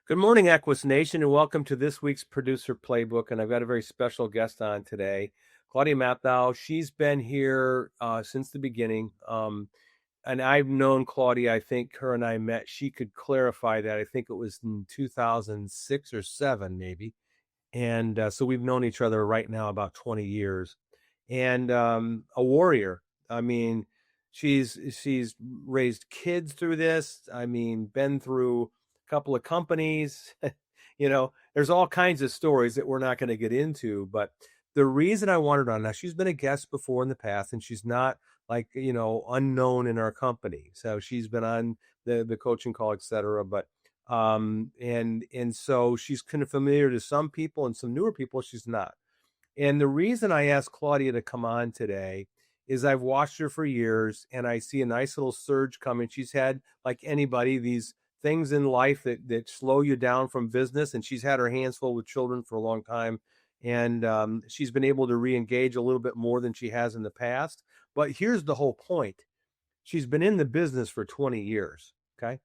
Good morning, Equus Nation, and welcome to this week's Producer Playbook. And I've got a very special guest on today, Claudia Mathieu. She's been here since the beginning. And I've known Claudia, I think her and I met. She could clarify that. I think it was in 2006 or 7, maybe. And so we've known each other right now about 20 years. And a warrior. I mean, she's raised kids through this. I mean, been through a couple of companies. There's all kinds of stories that we're not going to get into. But the reason I wanted her on now, she's been a guest before in the past, and she's not like unknown in our company. So she's been on the coaching call, etc. But and so she's kind of familiar to some people, and some newer people she's not. And the reason I asked Claudia to come on today is I've watched her for years, and I see a nice little surge coming. She's had, like anybody, these things in life that slow you down from business, and she's had her hands full with children for a long time. And she's been able to re-engage a little bit more than she has in the past. But here's the whole point. She's been in the business for 20 years, okay?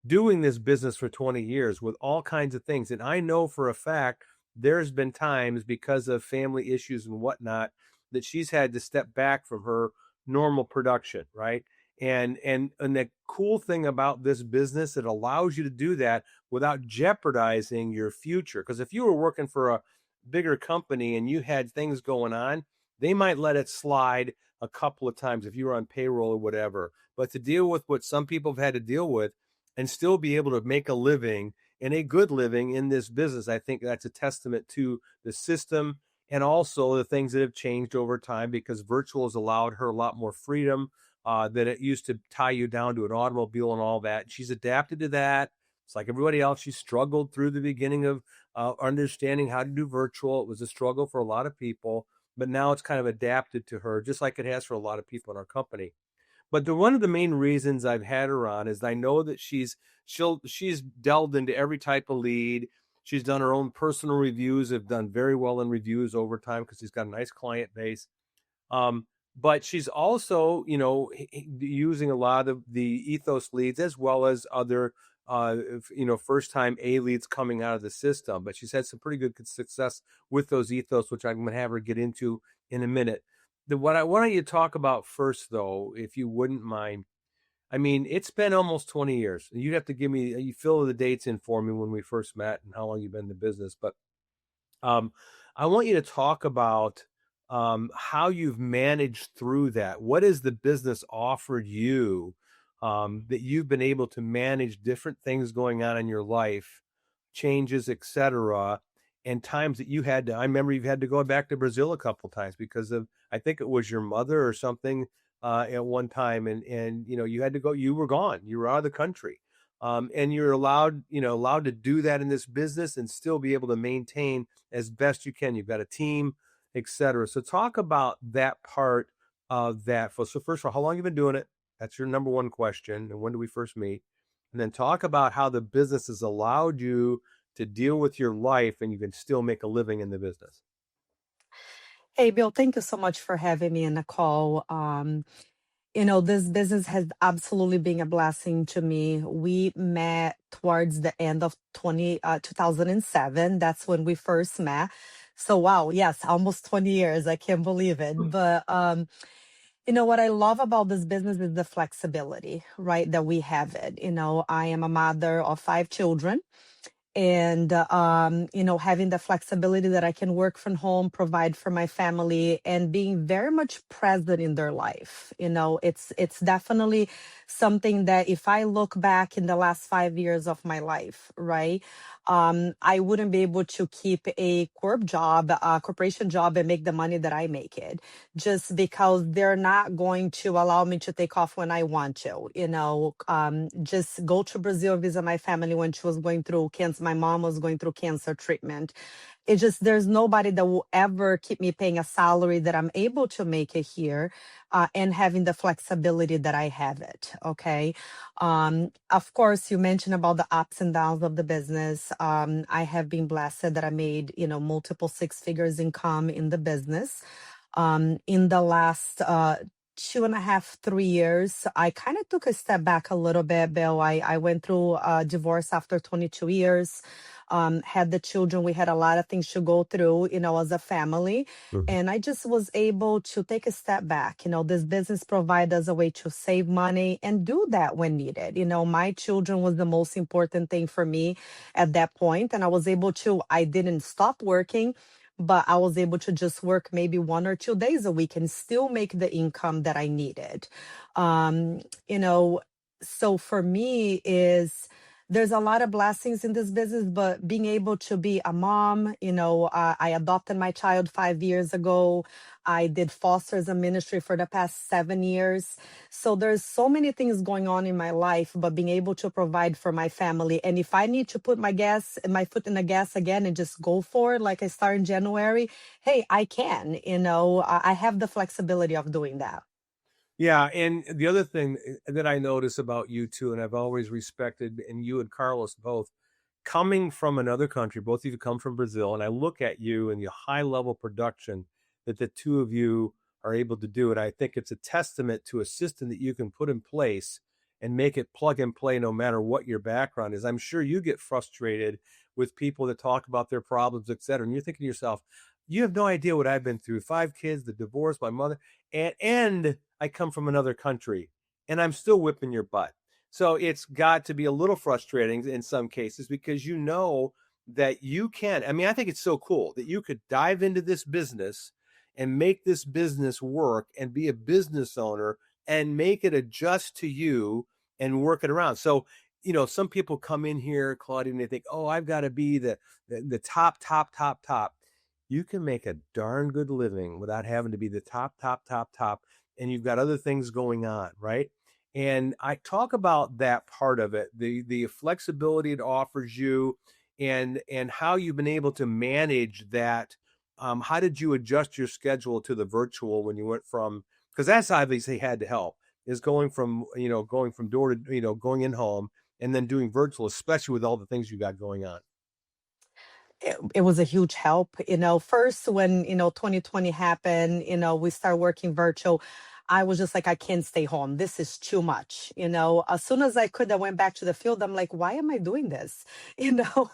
Doing this business for 20 years with all kinds of things. And I know for a fact there's been times because of family issues and whatnot that she's had to step back from her normal production, right? And the cool thing about this business, it allows you to do that without jeopardizing your future. Because if you were working for a bigger company and you had things going on, they might let it slide a couple of times if you were on payroll or whatever. But to deal with what some people have had to deal with and still be able to make a living and a good living in this business, I think that's a testament to the system and also the things that have changed over time, because virtual has allowed her a lot more freedom that it used to tie you down to an automobile and all that. She's adapted to that. It's like everybody else. She struggled through the beginning of understanding how to do virtual. It was a struggle for a lot of people, but now it's kind of adapted to her, just like it has for a lot of people in our company. But one of the main reasons I've had her on is I know that she's delved into every type of lead. She's done her own personal reviews, have done very well in reviews over time because she's got a nice client base. But she's also, using a lot of the ethos leads as well as other, first time A leads coming out of the system. But she's had some pretty good success with those ethos, which I'm going to have her get into in a minute. What I want you to talk about first, though, if you wouldn't mind, I mean, it's been almost 20 years. You'd have to you fill the dates in for me when we first met and how long you've been in the business. But I want you to talk about how you've managed through that. What has the business offered you that you've been able to manage different things going on in your life, changes, etc., and times that I remember you've had to go back to Brazil a couple times because of, I think it was your mother or something at one time, and you had to go. You were gone. You were out of the country. And you're allowed to do that in this business and still be able to maintain as best you can. You've got a team, etc. So talk about that part of that. So first of all, how long have you been doing it? That's your number one question. And when did we first meet? And then talk about how the business has allowed you to deal with your life and you can still make a living in the business. Hey, Bill, thank you so much for having me in the call. This business has absolutely been a blessing to me. We met towards the end of 2007. That's when we first met. So, wow, yes, almost 20 years. I can't believe it. But, what I love about this business is the flexibility, right? That we have it. I am a mother of 5 children and having the flexibility that I can work from home, provide for my family, and being very much present in their life. It's definitely something that if I look back in the last 5 years of my life, right, I wouldn't be able to keep a corporation job, and make the money that I make it, just because they're not going to allow me to take off when I want to. Just go to Brazil, visit my family when she was going through cancer. My mom was going through cancer treatment. It just, there's nobody that will ever keep me paying a salary that I'm able to make it here, and having the flexibility that I have it. Okay. Of course, you mentioned about the ups and downs of the business. I have been blessed that I made, multiple six figures income in the business. In the last 2.5, 3 years, I kind of took a step back a little bit, Bill. I went through a divorce after 22 years, had the children. We had a lot of things to go through, as a family. Mhm. And I just was able to take a step back. This business provides us a way to save money and do that when needed. My children was the most important thing for me at that point, and I didn't stop working, but I was able to just work maybe 1 or 2 days a week and still make the income that I needed. Um, you know, so for me is there's a lot of blessings in this business, but being able to be a mom, I adopted my child 5 years ago. I did foster as a ministry for the past 7 years. So there's so many things going on in my life, but being able to provide for my family. And if I need to put my foot in the gas again and just go for it, like I start in January, hey, I can, I have the flexibility of doing that. Yeah, and the other thing that I notice about you too, and I've always respected, and you and Carlos both, coming from another country, both of you come from Brazil, and I look at you and the high level production that the two of you are able to do, and I think it's a testament to a system that you can put in place and make it plug and play no matter what your background is. I'm sure you get frustrated with people that talk about their problems, et cetera, and you're thinking to yourself, you have no idea what I've been through. 5 kids, the divorce, my mother, and I come from another country, and I'm still whipping your butt. So it's got to be a little frustrating in some cases because you know that you can. I mean, I think it's so cool that you could dive into this business and make this business work and be a business owner and make it adjust to you and work it around. So, some people come in here, Claudia, and they think, oh, I've got to be the top, top, top, top. You can make a darn good living without having to be the top, top, top, top. And you've got other things going on, right? And I talk about that part of it, the flexibility it offers you, and how you've been able to manage that. How did you adjust your schedule to the virtual when you went from, because that's obviously had to help, is going from door to, going in home and then doing virtual, especially with all the things you got going on. It was a huge help. First when, 2020 happened, we started working virtual. I was just like, I can't stay home. This is too much. As soon as I could, I went back to the field. I'm like, why am I doing this? You know,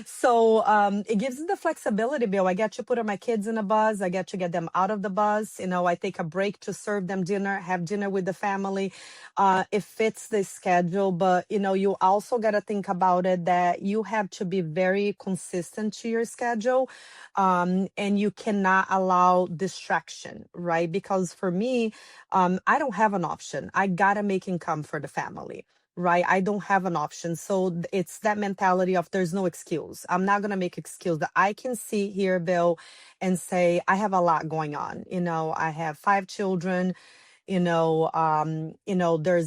so it gives me the flexibility, Bill. I get to put my kids in a bus. I get to get them out of the bus. I take a break to serve them dinner, have dinner with the family. It fits the schedule, but you also got to think about it that you have to be very consistent to your schedule, and you cannot allow distraction, right? Because for me, I don't have an option. I gotta make income for the family. Right. I don't have an option. So it's that mentality of there's no excuse. I'm not going to make excuse that I can see here, Bill, and say, I have a lot going on. I have 5 children. There's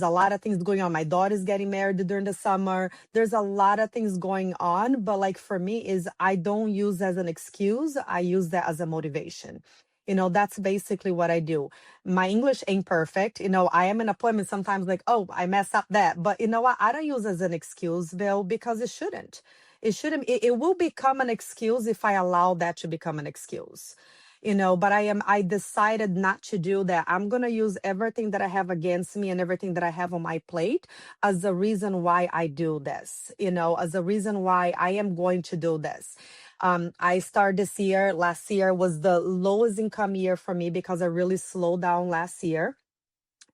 a lot of things going on. My daughter's getting married during the summer. There's a lot of things going on, but like for me is I don't use as an excuse. I use that as a motivation. That's basically what I do. My English ain't perfect. I am in appointment sometimes like, oh, I messed up that. But you know what? I don't use as an excuse, Bill, because it shouldn't. It shouldn't. It will become an excuse if I allow that to become an excuse. But I decided not to do that. I'm going to use everything that I have against me and everything that I have on my plate as a reason why I do this, as a reason why I am going to do this. I started this year. Last year was the lowest income year for me because I really slowed down last year.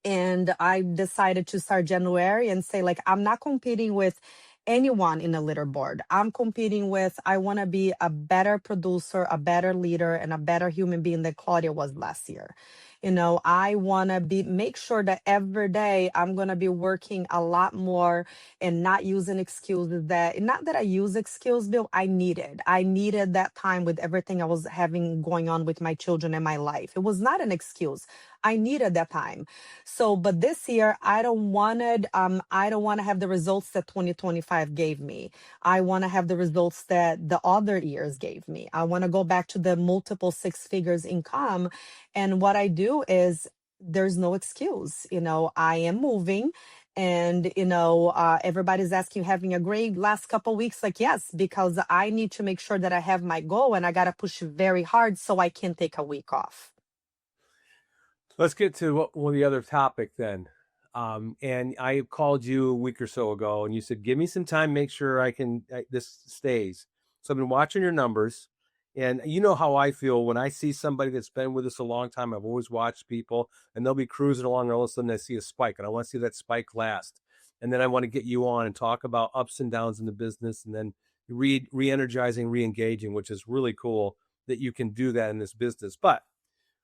And I decided to start January and say, like, I'm not competing with anyone in a leaderboard. I'm competing with, I want to be a better producer, a better leader, and a better human being than Claudia was last year. I want to make sure that every day I'm going to be working a lot more and not using excuses not that I use excuse, Bill, I needed that time with everything I was having going on with my children and my life. It was not an excuse. I needed that time. So, but this year I don't want to have the results that 2025 gave me. I want to have the results that the other years gave me. I want to go back to the multiple six figures income. And what I do is there's no excuse. I am moving. And everybody's asking, having a great last couple weeks. Like, yes, because I need to make sure that I have my goal and I got to push very hard so I can take a week off. Let's get to one of the other topic then. And I called you a week or so ago, and you said, "Give me some time, make sure this stays." So I've been watching your numbers, and you know how I feel when I see somebody that's been with us a long time. I've always watched people, and they'll be cruising along, and all of a sudden I see a spike, and I want to see that spike last. And then I want to get you on and talk about ups and downs in the business, and then re-energizing, re-engaging, which is really cool that you can do that in this business. But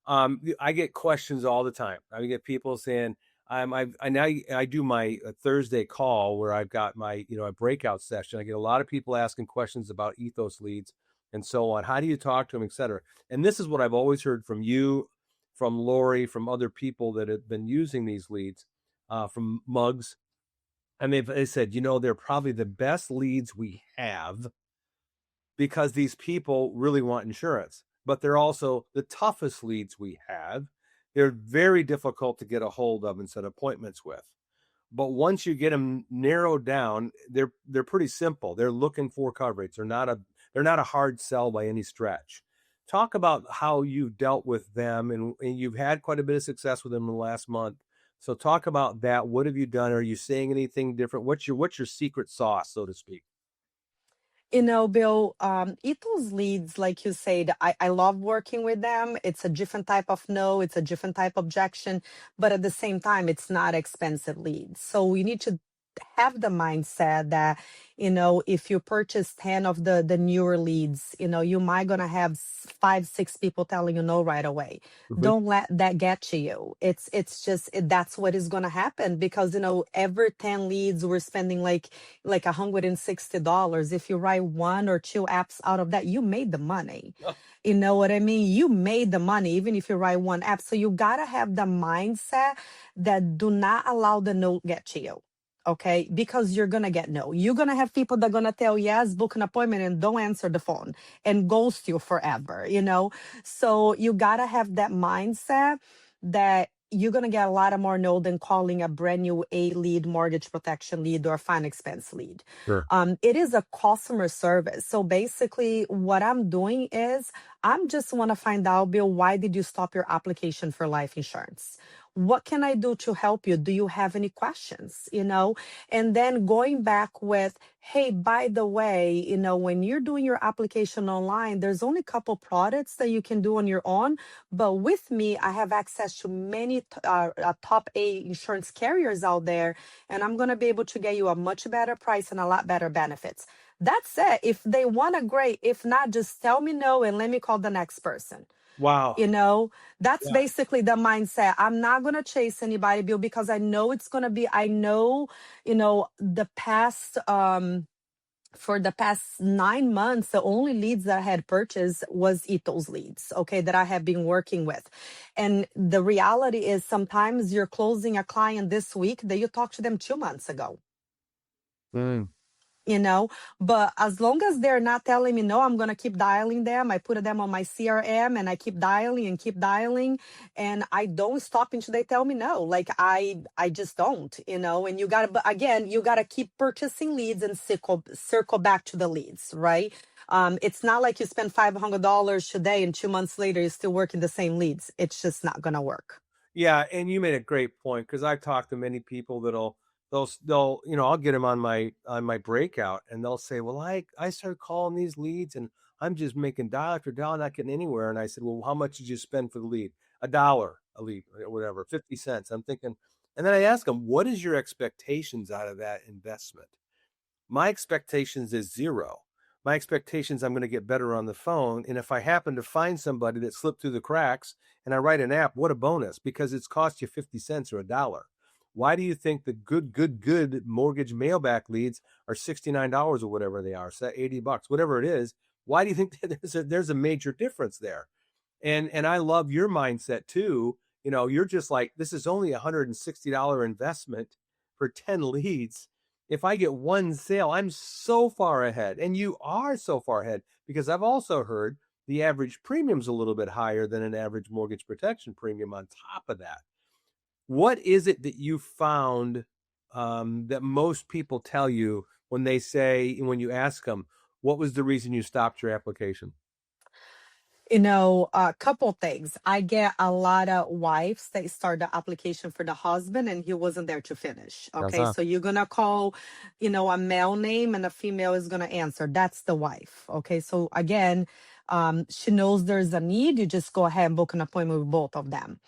I get questions all the time. I get people saying, I now I do my Thursday call where I've got my a breakout session. I get a lot of people asking questions about ethos leads and so on. How do you talk to them, et cetera? And this is what I've always heard from you, from Lori, from other people that have been using these leads, from Mugs, and they said, they're probably the best leads we have because these people really want insurance, but they're also the toughest leads we have. They're very difficult to get a hold of and set appointments with. But once you get them narrowed down, they're pretty simple. They're looking for coverage. They're not a hard sell by any stretch. Talk about how you've dealt with them, and you've had quite a bit of success with them in the last month. So talk about that. What have you done? Are you saying anything different? What's your secret sauce, so to speak? Bill, Ethos leads, like you said, I love working with them. It's a different type of no, it's a different type of objection, but at the same time, it's not expensive leads. So we need to have the mindset that, if you purchase 10 of the newer leads, you might gonna have 5, 6 people telling you no right away. Mm-hmm. Don't let that get to you. It's just that's what is gonna happen because every 10 leads we're spending like $160. If you write 1 or 2 apps out of that, you made the money. Oh, You know what I mean? You made the money, even if you write one app. So you gotta have the mindset that do not allow the no get to you. Okay, because you're gonna get no. You're gonna have people that are gonna tell yes, book an appointment, and don't answer the phone and ghost you forever. So you gotta have that mindset that you're going to get a lot of more no than calling a brand new A lead, mortgage protection lead, or fine expense lead. sure. It is a customer service. So basically, what I'm doing is I'm just want to find out, Bill, why did you stop your application for life insurance? What can I do to help you? Do you have any questions? And then going back with, hey, by the way, when you're doing your application online, there's only a couple products that you can do on your own. But with me, I have access to many top A insurance carriers out there, and I'm going to be able to get you a much better price and a lot better benefits. That's it. If they want a great, if not, just tell me no and let me call the next person. Wow. You know, that's Yeah. basically the mindset. I'm not going to chase anybody, Bill, because I know it's going to be, I know, the past, for the past 9 months, the only leads that I had purchased was Ethos leads, okay, that I have been working with. And the reality is sometimes you're closing a client this week that you talked to them 2 months ago Mm. you know but as long as they're not telling me no, I'm going to keep dialing them. I put them on my CRM and I keep dialing and keep dialing, and I don't stop until they tell me no. Like I just don't. And you got to, but again, you got to keep purchasing leads and circle back to the leads, right? It's not like you spend $500 today and 2 months later you're still working the same leads. It's just not going to work. Yeah, and you made a great point because I've talked to many people they'll I'll get them on my breakout and they'll say, well, I started calling these leads and I'm just making dial after dial, not getting anywhere. And I said, well, how much did you spend for the lead? $1 a lead, or whatever, 50 cents. I'm thinking, and then I ask them, what is your expectations out of that investment? My expectations is zero. My expectations I'm going to get better on the phone. And if I happen to find somebody that slipped through the cracks and I write an app, what a bonus, because it's cost you 50 cents or $1. Why do you think the good mortgage mailback leads are $69 or whatever they are, so $80, whatever it is? Why do you think there's a major difference there? And I love your mindset too. You're just like, this is only $160 investment for 10 leads. If I get one sale, I'm so far ahead. And you are so far ahead because I've also heard the average premium's a little bit higher than an average mortgage protection premium on top of that. What is it that you found that most people tell you when when you ask them, what was the reason you stopped your application? A couple things. I get a lot of wives that start the application for the husband and he wasn't there to finish. That's Okay. So you're going to call, a male name and a female is going to answer. That's the wife. Okay. So again, she knows there's a need. You just go ahead and book an appointment with both of them.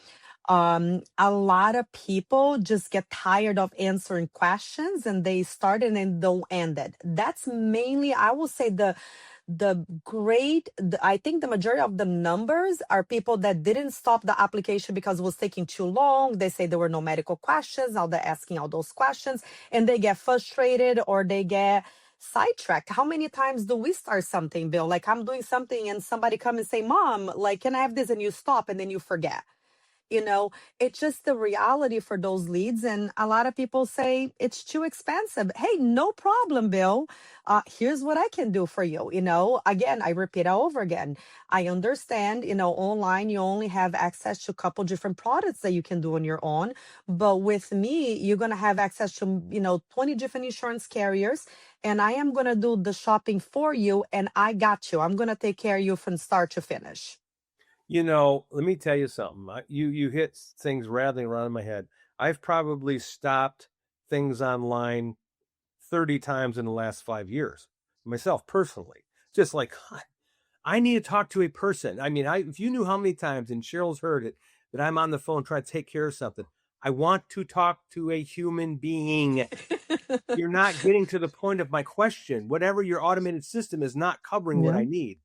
A lot of people just get tired of answering questions and they start and then don't end it. That's mainly, I will say, I think the majority of the numbers are people that didn't stop the application because it was taking too long. They say there were no medical questions. Now they're asking all those questions and they get frustrated or they get sidetracked. How many times do we start something, Bill? Like I'm doing something and somebody come and say, Mom, like, can I have this? And you stop and then you forget. you know it's just the reality for those leads, and a lot of people say it's too expensive. Hey, no problem, Bill. Here's what I can do for you. Again, I repeat it over again. I understand, online you only have access to a couple different products that you can do on your own, but with me you're going to have access to 20 different insurance carriers, and I am going to do the shopping for you, and I got you. I'm going to take care of you from start to finish. Let me tell you something. You hit things rattling around in my head. I've probably stopped things online 30 times in the last 5 years, myself personally. Just like, "God, I need to talk to a person." I mean, if you knew how many times, and Cheryl's heard it, that I'm on the phone trying to take care of something. I want to talk to a human being. You're not getting to the point of my question. Whatever your automated system is not covering what Yeah. I need.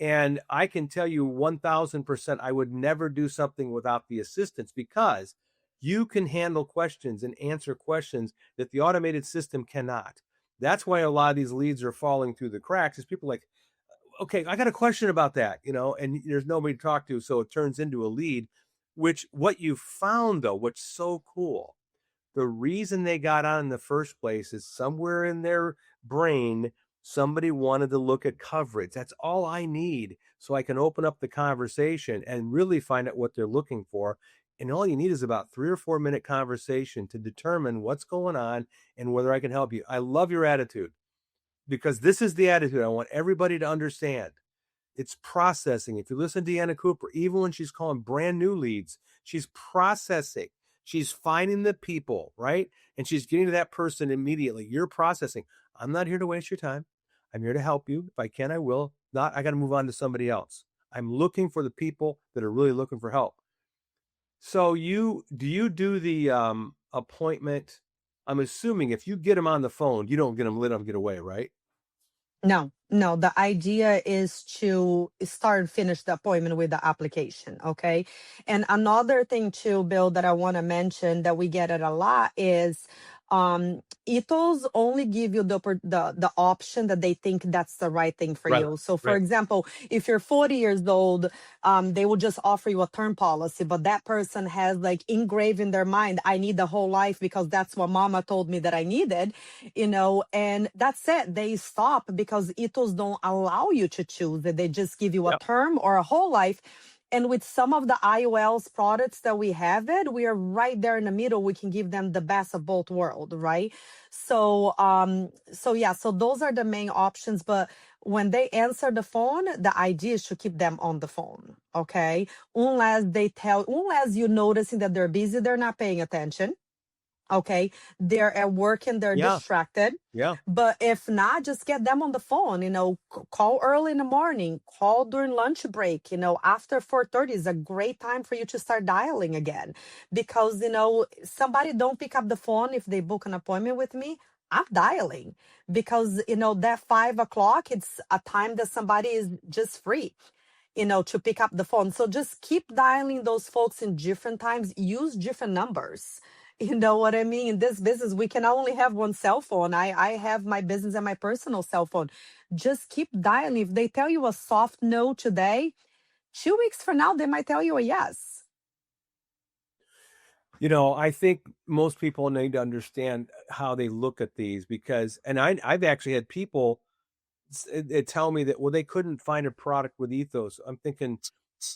And I can tell you 1000%, I would never do something without the assistance, because you can handle questions and answer questions that the automated system cannot. That's why a lot of these leads are falling through the cracks, is people like, okay, I got a question about that, and there's nobody to talk to. So it turns into a lead, which what you found though, what's so cool, the reason they got on in the first place is somewhere in their brain, somebody wanted to look at coverage. That's all I need. So I can open up the conversation and really find out what they're looking for. And all you need is about 3 or 4 minute conversation to determine what's going on and whether I can help you. I love your attitude, because this is the attitude I want everybody to understand. It's processing. If you listen to Deanna Cooper, even when she's calling brand new leads, she's processing. She's finding the people, right? And she's getting to that person immediately. You're processing. I'm not here to waste your time. I'm here to help you. If I can, I will. Not, I got to move on to somebody else. I'm looking for the people that are really looking for help. So you do the appointment? I'm assuming if you get them on the phone, you don't let them get away, right? No, no. The idea is to start and finish the appointment with the application. Okay. And another thing too, Bill, that I want to mention that we get it a lot is ethos only give you the option that they think that's the right thing for Right. you. So for Right. example, if you're 40 years old, they will just offer you a term policy, but that person has like engraved in their mind, I need the whole life because that's what mama told me that I needed, and that's it. They stop because ethos don't allow you to choose it. They just give you a Yep. term or a whole life. And with some of the IOLs products that we have we are right there in the middle. We can give them the best of both worlds, right? So those are the main options. But when they answer the phone, the idea is to keep them on the phone, okay? Unless you're noticing that they're busy, they're not paying attention. Okay. They're at work and they're Yeah. distracted. Yeah. But if not, just get them on the phone, call early in the morning, call during lunch break, after 4:30 is a great time for you to start dialing again. Because, somebody don't pick up the phone if they book an appointment with me. I'm dialing because, that 5 o'clock, it's a time that somebody is just free, to pick up the phone. So just keep dialing those folks in different times, use different numbers. You know what I mean? In this business, we can only have one cell phone. I have my business and my personal cell phone. Just keep dialing. If they tell you a soft no today, 2 weeks from now, they might tell you a yes. I think most people need to understand how they look at these, because, and I've actually had people tell me that, well, they couldn't find a product with ethos. I'm thinking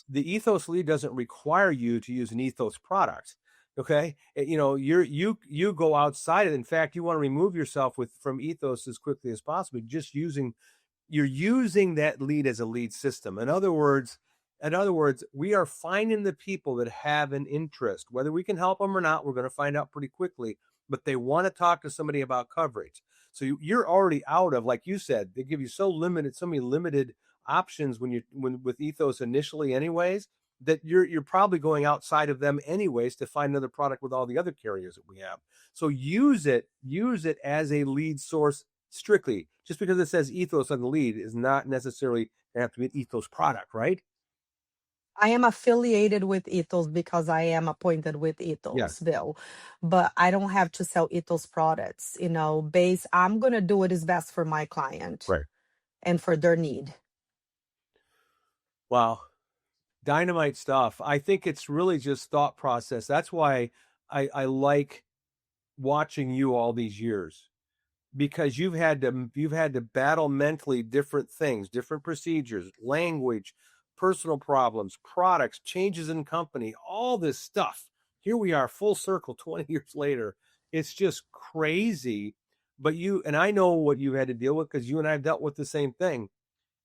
the ethos lead doesn't require you to use an ethos product. Okay. You go outside it. In fact, you want to remove yourself from ethos as quickly as possible. You're using that lead as a lead system. In other words, In other words, we are finding the people that have an interest. Whether we can help them or not, we're going to find out pretty quickly, but they want to talk to somebody about coverage. So you're already out of, like you said, they give you so many limited options when with Ethos initially anyways, that you're probably going outside of them anyways to find another product with all the other carriers that we have. So use it as a lead source strictly. Just because it says Ethos on the lead is not necessarily going to have to be an Ethos product, right? I am affiliated with Ethos because I am appointed with Ethos, Yes. Bill, but I don't have to sell Ethos products. I'm going to do what is best for my client Right. and for their need. Wow. Dynamite stuff. I think it's really just thought process. That's why I like watching you all these years, because you've had to battle mentally different things, different procedures, language, personal problems, products, changes in company, all this stuff. Here we are, full circle 20 years later. It's just crazy. But you and I know what you had to deal with because you and I have dealt with the same thing.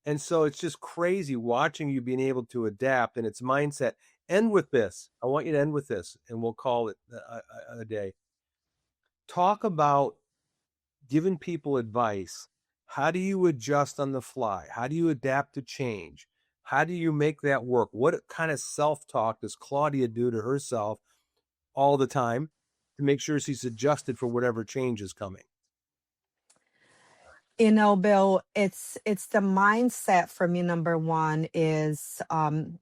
And so it's just crazy watching you being able to adapt and its mindset. End with this. I want you to end with this, and we'll call it a day. Talk about giving people advice. How do you adjust on the fly? How do you adapt to change? How do you make that work? What kind of self talk does Claudia do to herself all the time to make sure she's adjusted for whatever change is coming? Bill, it's the mindset for me. Number one is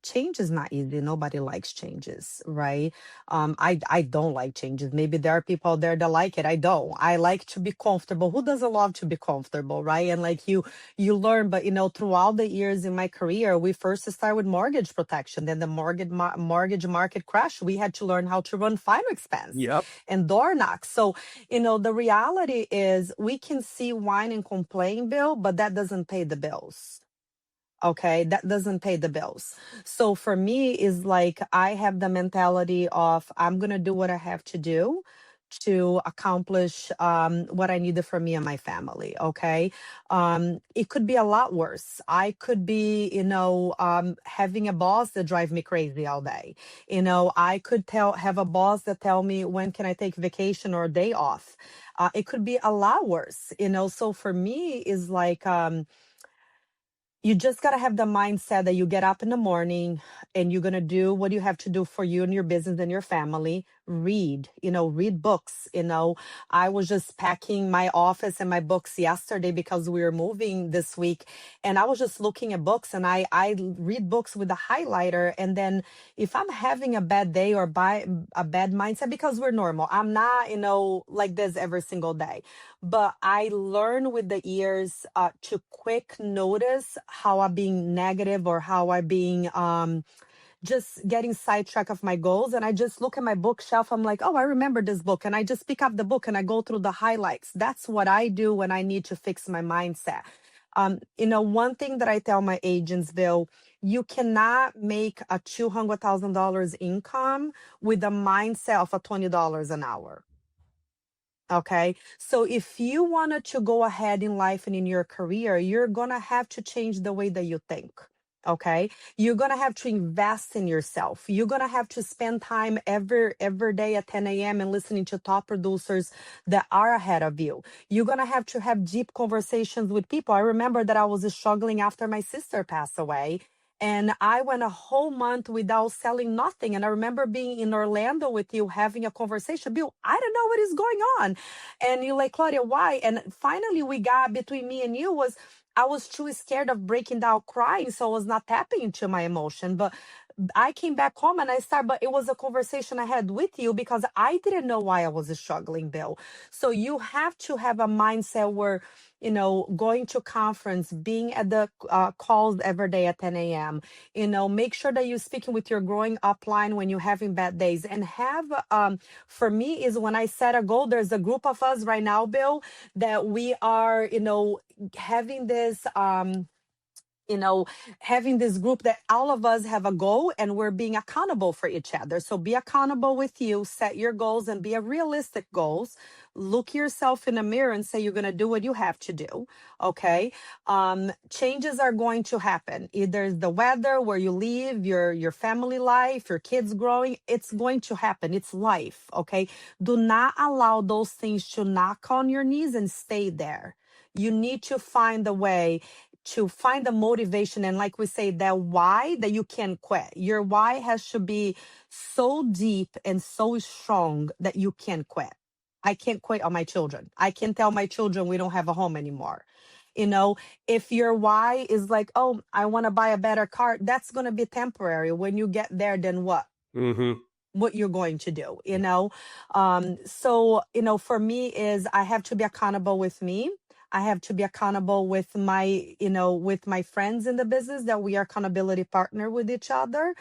change is not easy. Nobody likes changes, right? I don't like changes. Maybe there are people out there that like it. I don't. I like to be comfortable. Who doesn't love to be comfortable, right? And like you learn, but throughout the years in my career, we first started with mortgage protection, then the mortgage market crashed. We had to learn how to run final expense Yep. and door knocks. So the reality is we can see whine and complain, Bill, but that doesn't pay the bills. Okay, that doesn't pay the bills. So for me, is like I have the mentality of I'm gonna do what I have to do to accomplish what I needed for me and my family. Okay, it could be a lot worse. I could be, having a boss that drive me crazy all day. I could have a boss that tell me when can I take vacation or a day off. It could be a lot worse. So for me, is like. You just got to have the mindset that you get up in the morning and you're going to do what you have to do for you and your business and your family. Read books. I was just packing my office and my books yesterday because we were moving this week. And I was just looking at books, and I read books with a highlighter. And then if I'm having a bad day or by a bad mindset, because we're normal, I'm not, like this every single day, but I learn with the years to quick notice how I'm being negative or how I'm being just getting sidetracked of my goals. And I just look at my bookshelf. I'm like, oh, I remember this book. And I just pick up the book and I go through the highlights. That's what I do when I need to fix my mindset. One thing that I tell my agents, Bill, you cannot make a $200,000 income with a mindset of a $20 an hour. Okay. So if you wanted to go ahead in life and in your career, you're going to have to change the way that you think. Okay. You're going to have to invest in yourself. You're going to have to spend time every day at 10 a.m. and listening to top producers that are ahead of you. You're going to have deep conversations with people. I remember that I was struggling after my sister passed away. And I went a whole month without selling nothing. And I remember being in Orlando with you having a conversation. Bill, I don't know what is going on. And you're like, Claudia, why? And finally, we got between me and you was I was too scared of breaking down crying. So I was not tapping into my emotion. But I came back home and but it was a conversation I had with you because I didn't know why I was struggling, Bill. So you have to have a mindset where, going to conference, being at the calls every day at 10 a.m., make sure that you're speaking with your growing upline when you're having bad days. And for me, is when I set a goal, there's a group of us right now, Bill, that we are, having this, you know, having this group that all of us have a goal and we're being accountable for each other. So be accountable with you, set your goals and be a realistic goals. Look yourself in the mirror and say you're going to do what you have to do. Okay. Changes are going to happen. Either the weather, where you live, your family life, your kids growing, it's going to happen. It's life. Okay. Do not allow those things to knock on your knees and stay there. You need to find a way to find the motivation, and like we say, that why, that you can't quit. Your why has to be so deep and so strong that you can't quit. I can't quit on my children. I can't tell my children we don't have a home anymore. You know, if your why is like, oh, I want to buy a better car, that's going to be temporary. When you get there, then what? Mm-hmm. What you're going to do, you know. So you know, for me is I have to be accountable with me. I have to be accountable with my, you know, with my friends in the business, that we are accountability partner with each other.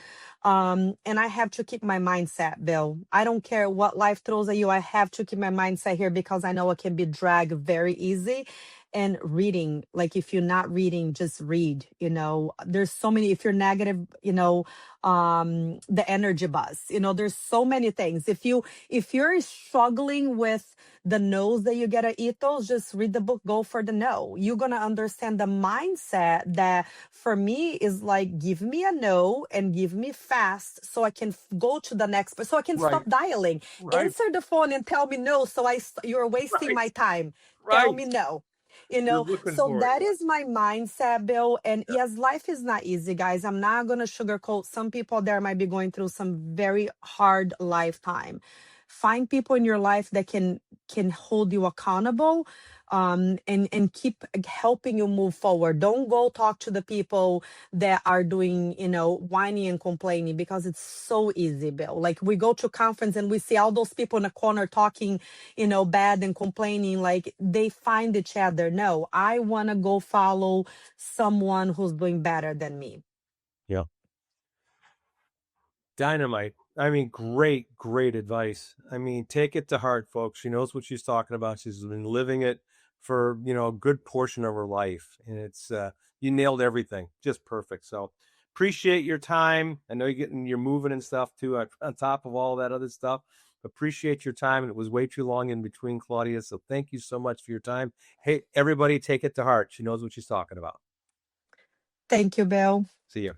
And I have to keep my mindset, Bill. I don't care what life throws at you. I have to keep my mindset here because I know it can be dragged very easy. And reading, like if you're not reading, just read. You know, there's so many, if you're negative, you know, the energy buzz, you know, there's so many things. If you're struggling with the no's that you get at ethos, just read the book, go for the no. You're gonna understand the mindset that for me is like, give me a no and give me fast so I can go to the next, so I can Right. stop dialing. Right. Answer the phone and tell me no, so you're wasting Right. my time. Tell Right. me no. You You're know, looking so for it. that is my mindset, Bill. And Yeah. yes, life is not easy, guys. I'm not going to sugarcoat. Some people there might be going through some very hard lifetime. Find people in your life that can hold you accountable, and keep helping you move forward. Don't go talk to the people that are doing, you know, whining and complaining, because it's so easy, Bill. Like we go to conference and we see all those people in the corner talking, you know, bad and complaining, like they find each other. No, I want to go follow someone who's doing better than me. Yeah. Dynamite. I mean, great, great advice. I mean, take it to heart, folks. She knows what she's talking about. She's been living it for, you know, a good portion of her life. And it's you nailed everything. Just perfect. So appreciate your time. I know you're moving and stuff too, on top of all that other stuff. Appreciate your time. And it was way too long in between, Claudia. So thank you so much for your time. Hey, everybody, take it to heart. She knows what she's talking about. Thank you, Bill. See you.